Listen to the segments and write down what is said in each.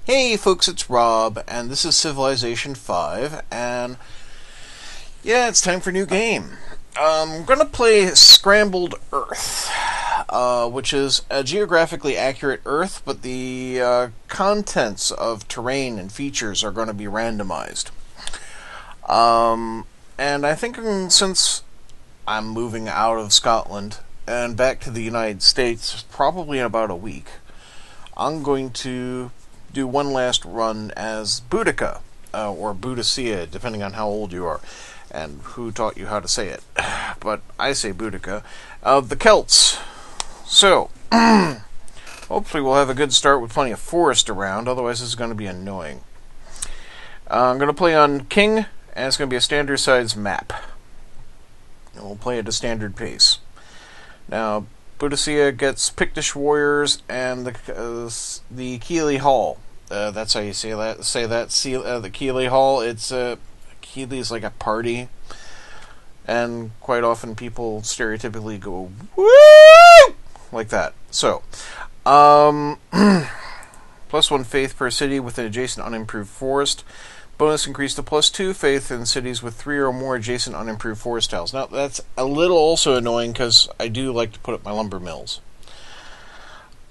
Hey folks, it's Rob, and this is Civilization 5, and yeah, it's time for a new game. I'm gonna play Scrambled Earth, which is a geographically accurate Earth, but the contents of terrain and features are going to be randomized. And I think since I'm moving out of Scotland and back to the United States, probably in about a week, I'm going to do one last run as Boudica, or Boudicca, depending on how old you are and who taught you how to say it. But I say Boudica, of the Celts. So, hopefully we'll have a good start with plenty of forest around, otherwise this is going to be annoying. I'm going to play on King, and it's going to be a standard size map. And we'll play at a standard pace. Now, Boudicca gets Pictish warriors and the Keeley Hall. That's how you say that. The Keeley Hall. It's Keeley is like a party, and quite often people stereotypically go woo like that. So, +1 faith per city with an adjacent unimproved forest. Bonus increased to +2 faith in cities with 3 or more adjacent unimproved forest tiles. Now, that's a little also annoying because I do like to put up my lumber mills.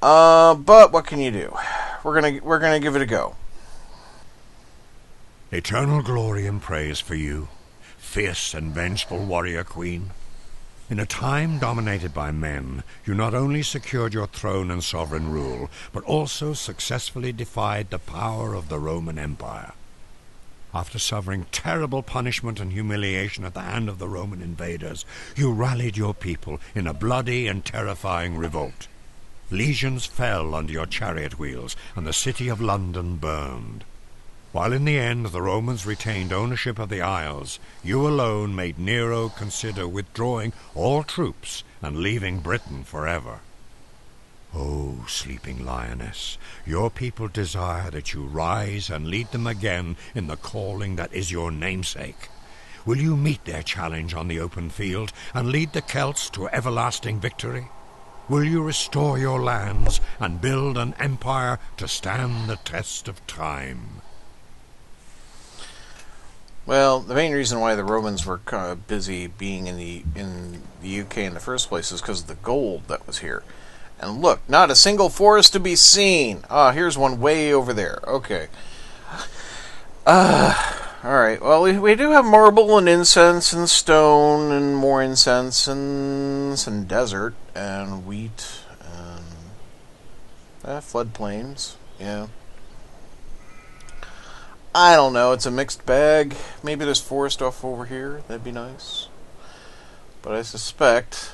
But what can you do? We're gonna give it a go. Eternal glory and praise for you, fierce and vengeful warrior queen. In a time dominated by men, you not only secured your throne and sovereign rule, but also successfully defied the power of the Roman Empire. After suffering terrible punishment and humiliation at the hand of the Roman invaders, you rallied your people in a bloody and terrifying revolt. Legions fell under your chariot wheels, and the city of London burned. While in the end the Romans retained ownership of the Isles, you alone made Nero consider withdrawing all troops and leaving Britain forever. Oh, sleeping lioness, your people desire that you rise and lead them again in the calling that is your namesake. Will you meet their challenge on the open field and lead the Celts to everlasting victory? Will you restore your lands and build an empire to stand the test of time? Well, the main reason why the Romans were kind of busy being in the UK in the first place is because of the gold that was here. And look, not a single forest to be seen. Ah, here's one way over there. Okay. Alright. Well, we do have marble and incense and stone and more incense and some desert and wheat and floodplains. Yeah. I don't know. It's a mixed bag. Maybe there's forest off over here. That'd be nice. But I suspect...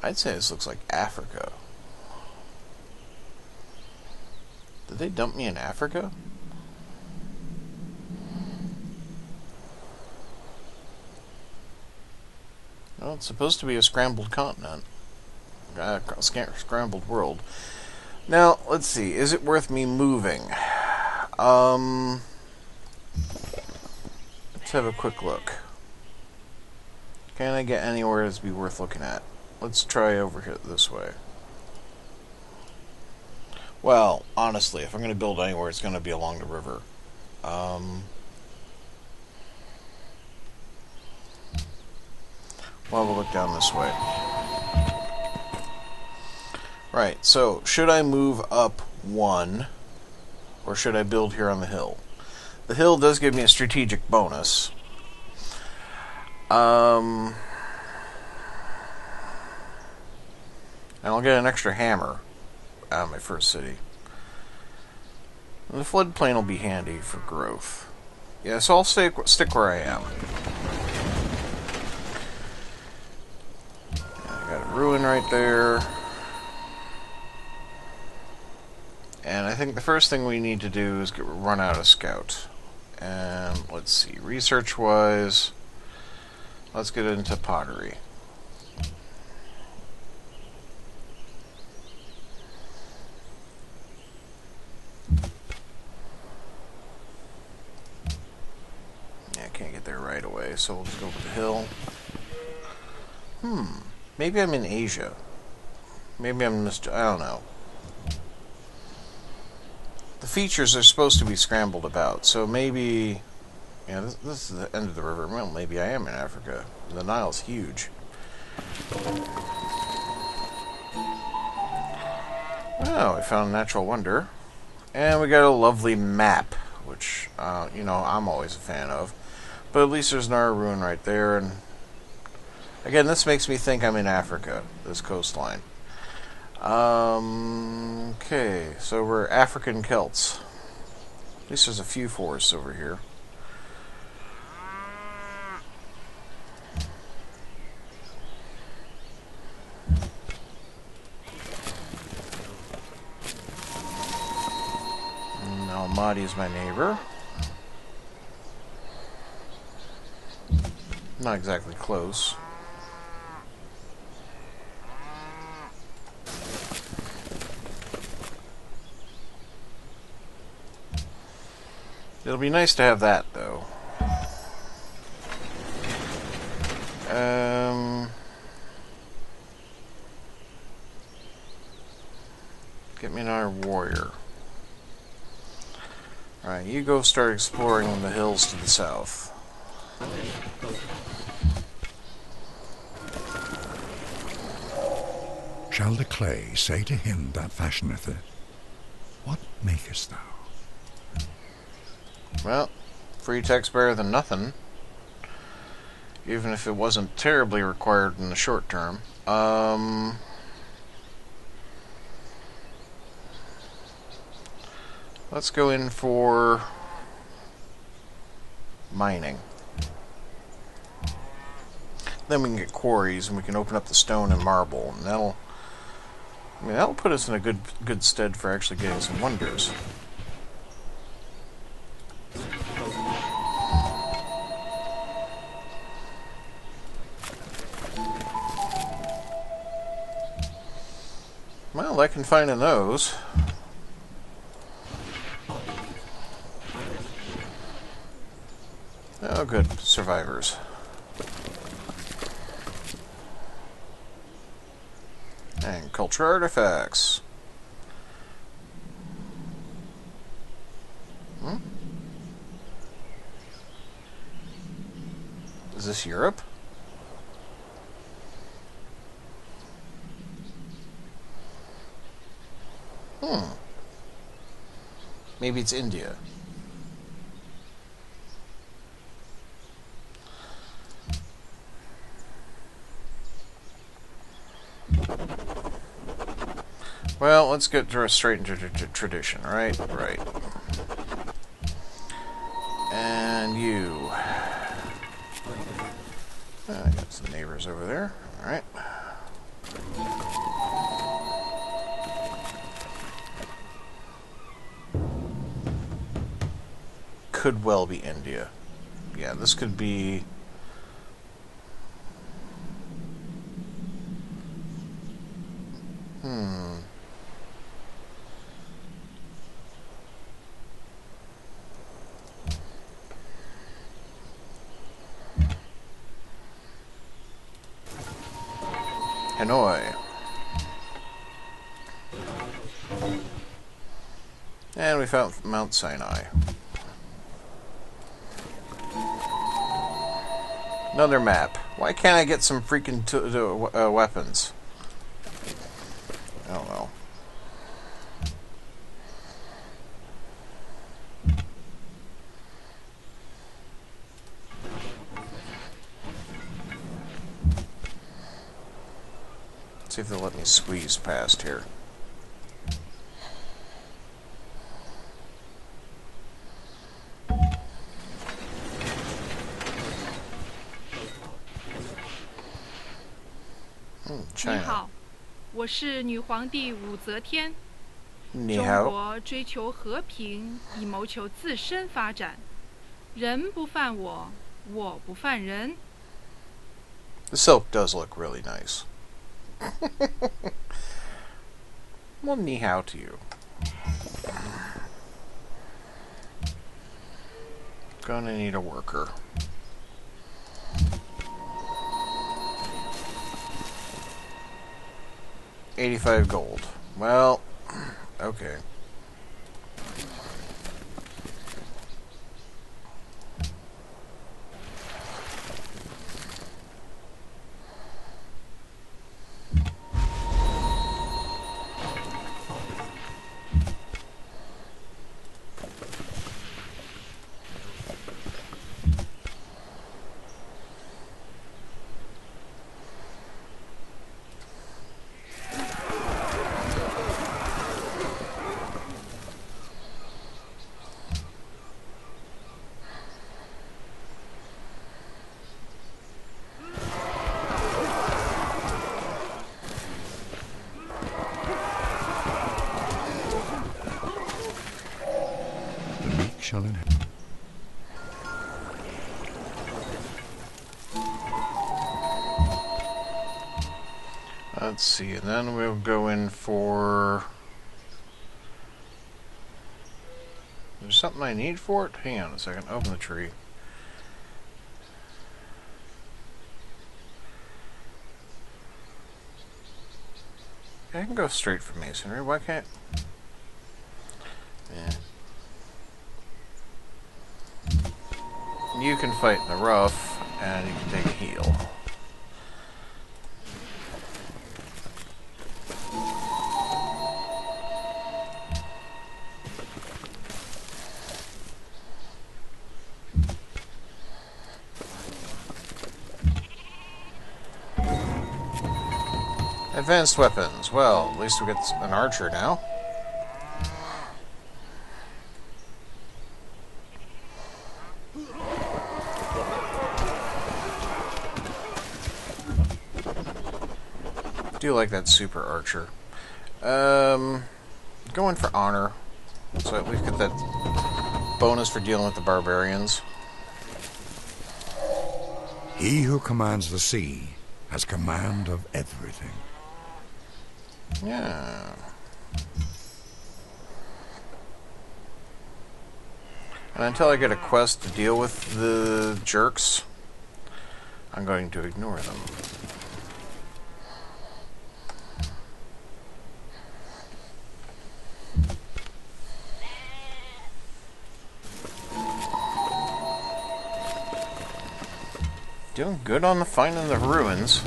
I'd say this looks like Africa. Did they dump me in Africa? Well, it's supposed to be a scrambled continent. Scrambled world. Now, let's see. Is it worth me moving? Let's have a quick look. Can I get anywhere that's be worth looking at? Let's try over here this way. Well, honestly, if I'm going to build anywhere, it's going to be along the river. Well, we'll look down this way. Right, so, should I move up 1, or should I build here on the hill? The hill does give me a strategic bonus. And I'll get an extra hammer out of my first city. And the floodplain will be handy for growth. Yeah, so I'll stick where I am. I got a ruin right there. And I think the first thing we need to do is run out a scout. And let's see, research-wise, let's get into pottery. Can't get there right away, so we'll just go over the hill. Maybe I'm in Asia. Maybe I'm I don't know. The features are supposed to be scrambled about, so maybe... Yeah, this is the end of the river. Well, maybe I am in Africa. The Nile's huge. Well, we found a natural wonder. And we got a lovely map, which, you know, I'm always a fan of. But at least there's Nara Ruin right there, and... Again, this makes me think I'm in Africa, this coastline. Okay, so we're African Celts. At least there's a few forests over here. Almaty is my neighbor. Not exactly close. It'll be nice to have that, though. Get me another warrior. Alright, you go start exploring the hills to the south. Shall the clay say to him that fashioneth it, what makest thou? Well, free text better than nothing. Even if it wasn't terribly required in the short term. Let's go in for mining. Then we can get quarries and we can open up the stone and marble, and that'll put us in a good stead for actually getting some wonders. Well, I can find in those. Oh, good. Survivors. And culture artifacts. Is this Europe? Maybe it's India. Well, let's get straight into tradition, right? Right. And you. I got some neighbors over there. Alright. Could well be India. Yeah, this could be... Hanoi. And we found Mount Sinai. Another map. Why can't I get some freaking weapons? I don't know. See if they'll let me squeeze past here. China. 你好，我是女皇帝武则天。你好。中国追求和平，以谋求自身发展。人不犯我，我不犯人。The silk does look really nice. Well, ni hao to you. Gonna need a worker. 85 gold. Well, okay. Shall inherit. Let's see, and then we'll go in for... There's something I need for it? Hang on a second. Open the tree. I can go straight for masonry. Why can't... Yeah. You can fight in the rough, and you can take a heal. Advanced weapons. Well, at least we get an archer now. Do like that super archer. Going for honor, so at least get that bonus for dealing with the barbarians. He who commands the sea has command of everything. Yeah. And until I get a quest to deal with the jerks, I'm going to ignore them. Doing good on the finding the ruins.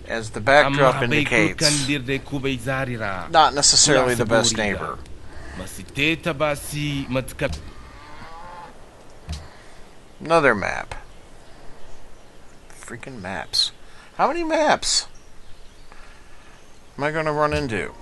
As the backdrop indicates, not necessarily the best neighbor. Another map. Freaking maps. How many maps am I going to run into?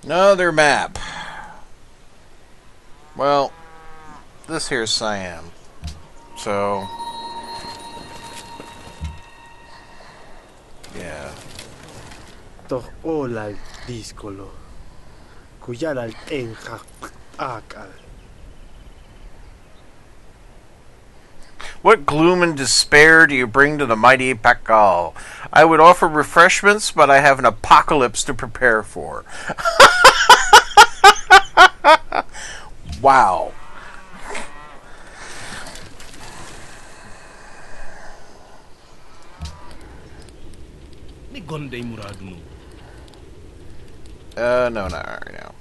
Another map. Well, this here's Siam. So, yeah. Toch olal discolo. Kuyalal enja akal. What gloom and despair do you bring to the mighty Pakal? I would offer refreshments, but I have an apocalypse to prepare for. Wow. No, not right now.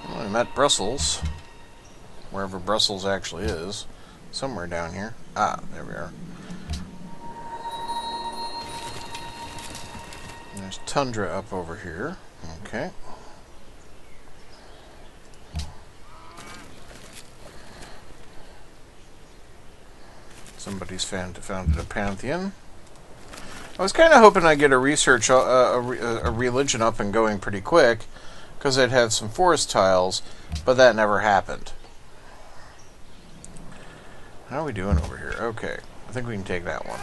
Well, I met Brussels. Wherever Brussels actually is. Somewhere down here. Ah, there we are. There's tundra up over here. Okay. Somebody's founded a pantheon. I was kind of hoping I'd get a research, a religion up and going pretty quick, because I'd have some forest tiles, but that never happened. How are we doing over here? Okay, I think we can take that one.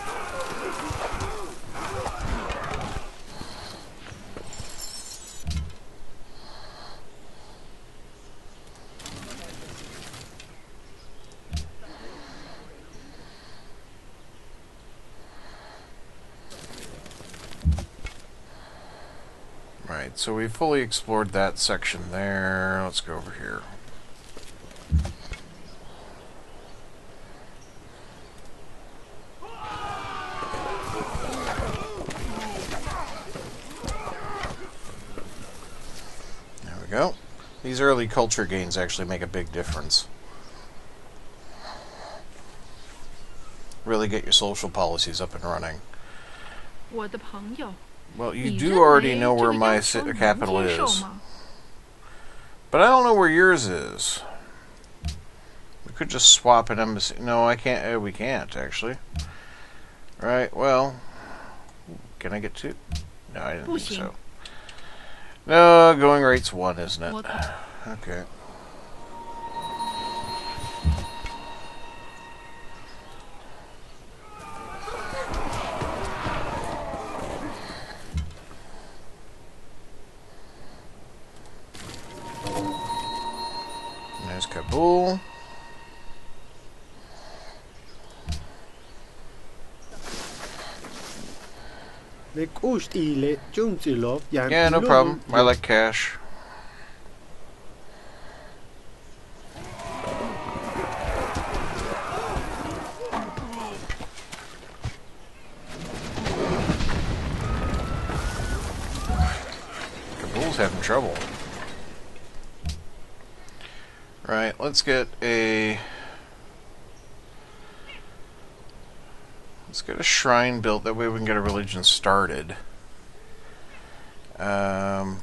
Right, so we fully explored that section there. Let's go over here. There we go. These early culture gains actually make a big difference. Really get your social policies up and running. 我的朋友， Well, you 你 do 认 already 为 know 这 where 个 my 要求能 capital 接受 is. 吗？ But I don't know where yours is. We could just swap an embassy. No, I can't. We can't, actually. Right, well. Can I get two? No, I didn't think so. No, going rate's 1, isn't it? Okay. There's Kabul. Yeah, no problem. I like cash. Kabul's having trouble. Right, let's get a shrine built. That way we can get a religion started. I'm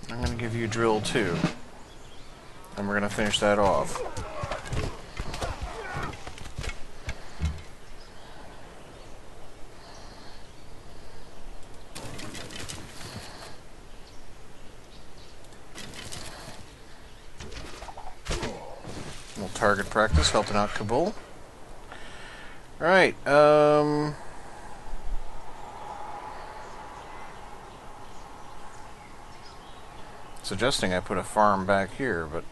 going to give you drill 2. And we're going to finish that off. Target practice, helping out Kabul. Alright, suggesting I put a farm back here, but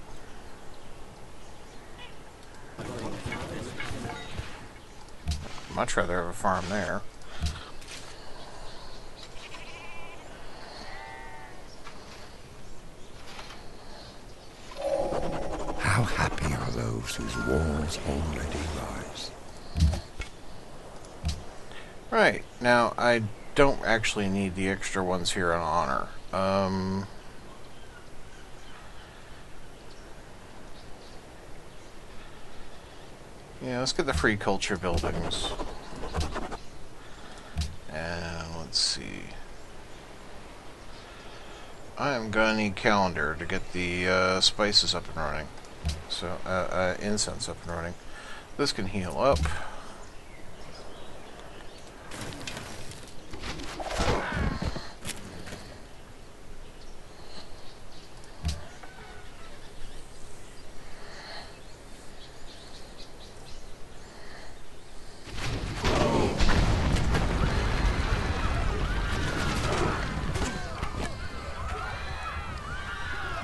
I'd much rather have a farm there. How happy are those whose walls already rise. Right, now I don't actually need the extra ones here on honor. Yeah, let's get the free culture buildings. And let's see. I am gonna need calendar to get the spices up and running. So, incense up and running. This can heal up.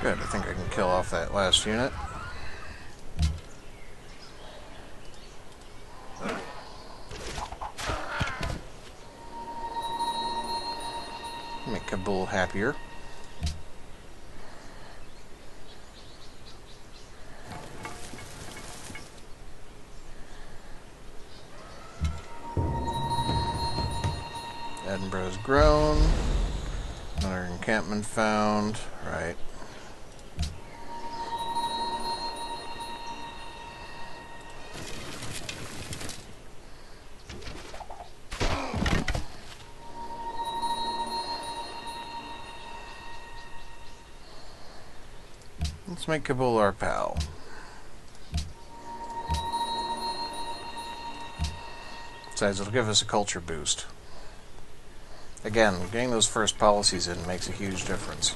Good, I think I can kill off that last unit. Make Kabul happier. Edinburgh's grown. Another encampment found. Right. Let's make Kabul our pal. Besides, it'll give us a culture boost. Again, getting those first policies in makes a huge difference.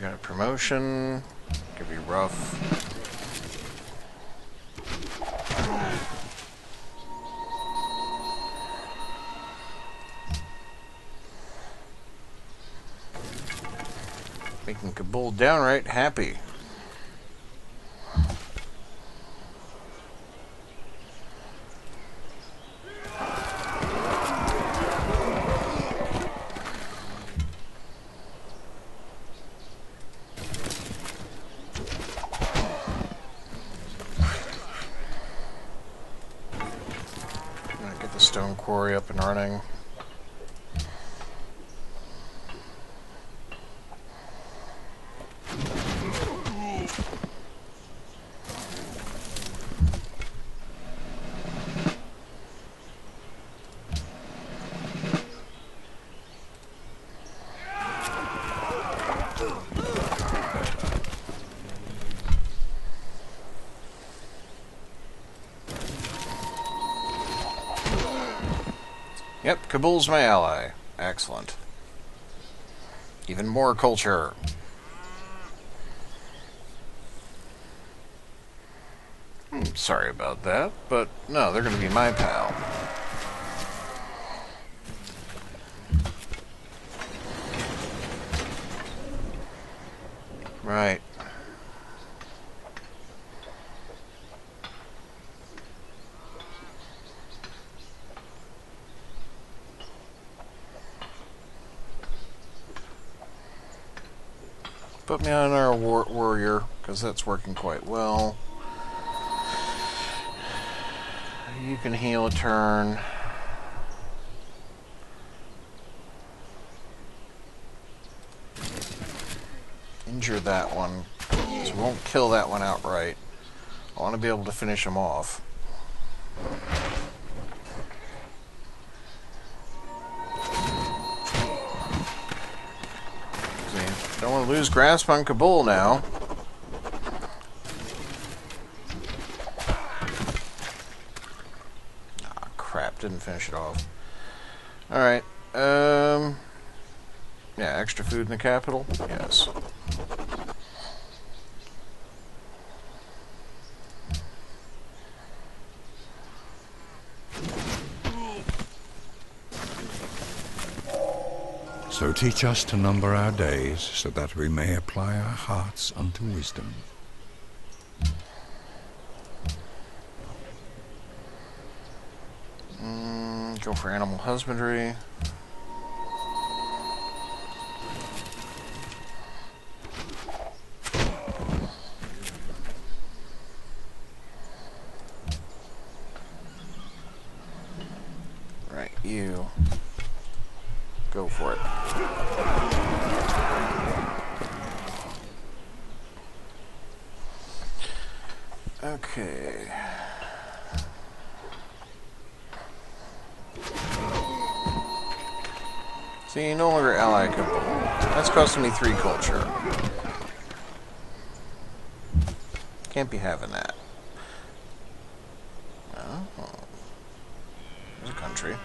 Got a promotion. Could be rough. Making Kabul downright happy. Stone quarry up and running. Yep, Kabul's my ally. Excellent. Even more culture. Sorry about that, but no, they're going to be my pal. Right. Put me on our warrior, because that's working quite well. You can heal a turn. Injure that one, because we won't kill that one outright. I want to be able to finish him off. Don't want to lose grasp on Kabul now. Ah, crap, didn't finish it off. Alright, yeah, extra food in the capital? Yes. So teach us to number our days, so that we may apply our hearts unto wisdom. Go for animal husbandry. Right, you. Go for it. Okay. See, no longer ally Kabul. That's costing me 3 culture. Can't be having that. Oh. There's a country.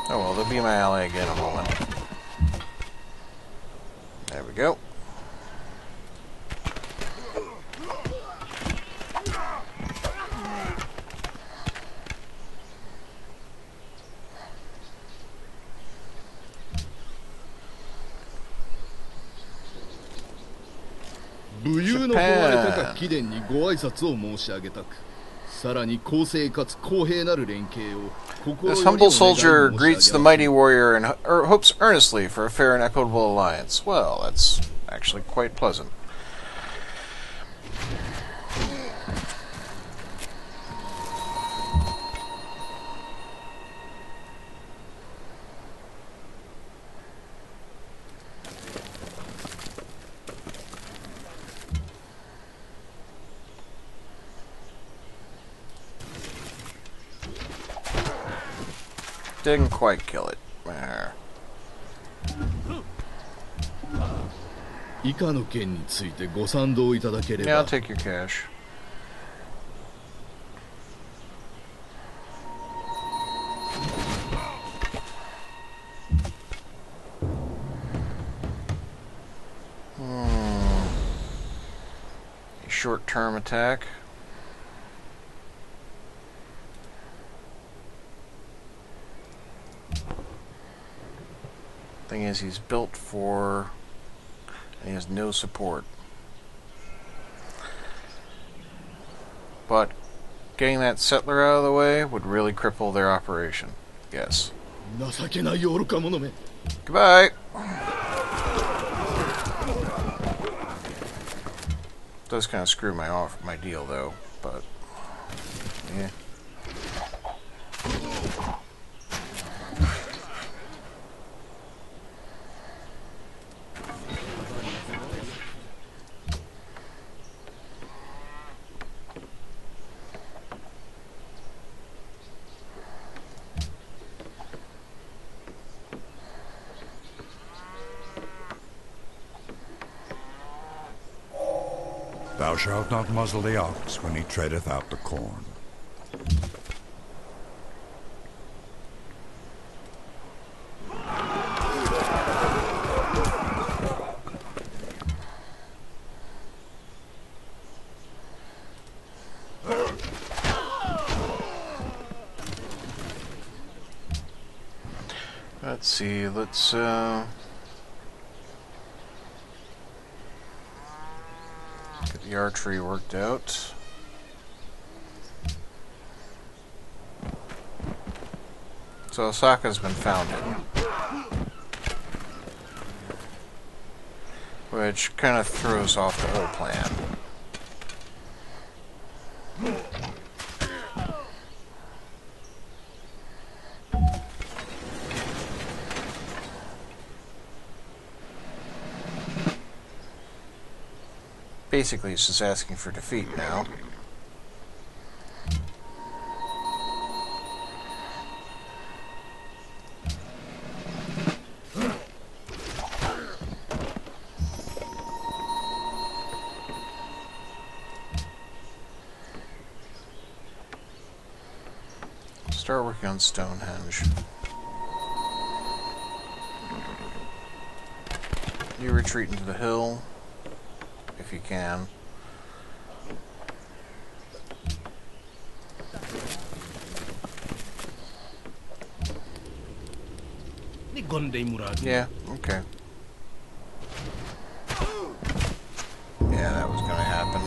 Oh well, they'll be my ally again in a moment. There we go. 武勇の誉れ高き貴殿にご挨拶を申し上げたく、さらに公正かつ公平なる連携を心よ This りお願 humble い申し上 soldier げ greets the ます。 mighty warrior and hopes earnestly for a fair and equitable alliance. Well, that's actually quite pleasant. Didn't quite kill it. There. 以下の件についてご賛同いただけれ Yeah, I'll ば。 take your cash. A short-term attack. Thing is, he's built for, and he has no support. But getting that settler out of the way would really cripple their operation. Yes. 情けない愚か者め。 Goodbye. Does kind of screw my deal though, but yeah. Thou shalt not muzzle the ox when he treadeth out the corn. Let's see, let's get the archery worked out. So Osaka's been founded, which kind of throws off the whole plan. Basically, it's just asking for defeat now. Start working on Stonehenge. You retreat into the hill, if you can. Yeah, okay. Yeah, that was gonna happen.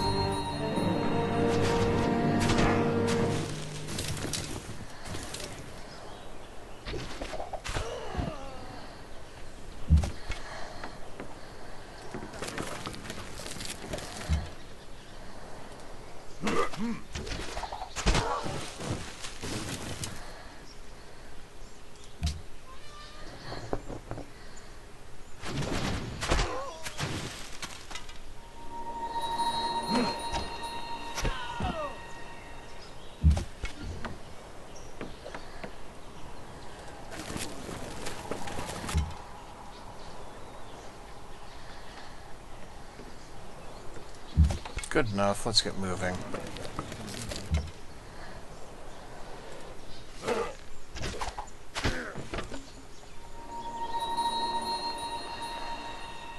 Good enough, let's get moving.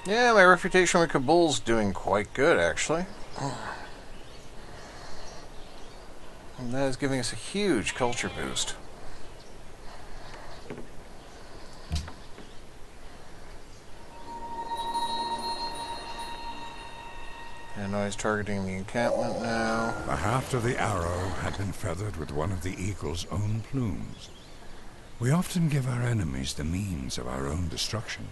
Yeah, my reputation with Kabul's doing quite good, actually. And that is giving us a huge culture boost. And now he's targeting the encampment now. The haft of the arrow had been feathered with one of the eagle's own plumes. We often give our enemies the means of our own destruction.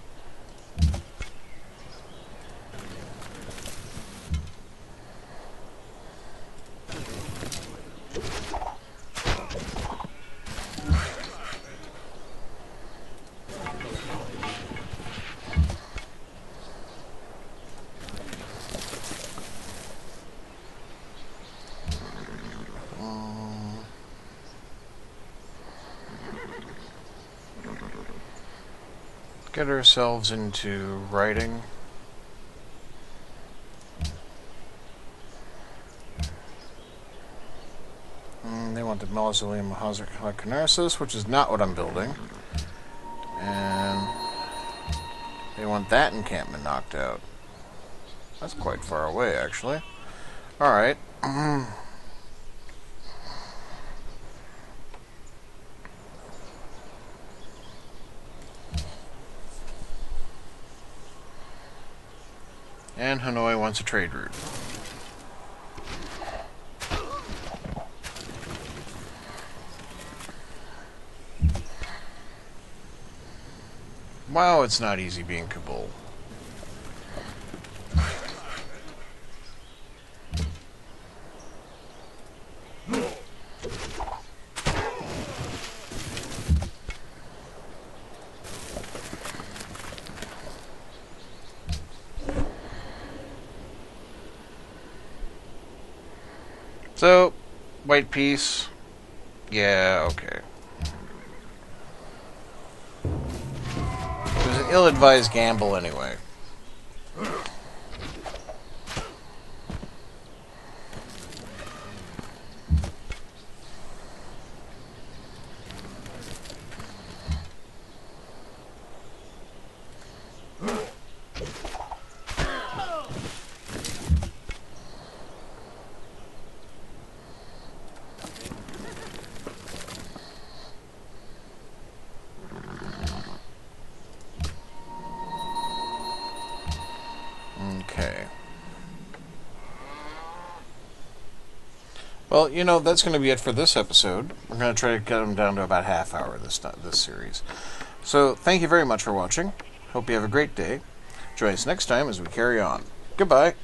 Get ourselves into writing. They want the Mausoleum of Halicarnassus, which is not what I'm building. And they want that encampment knocked out. That's quite far away, actually. Alright. And Hanoi wants a trade route. Wow, it's not easy being Kabul. So, white piece. Yeah, okay. It was an ill-advised gamble anyway. Okay. Well, you know, that's going to be it for this episode. We're going to try to get them down to about half hour this series. So, thank you very much for watching. Hope you have a great day. Join us next time as we carry on. Goodbye.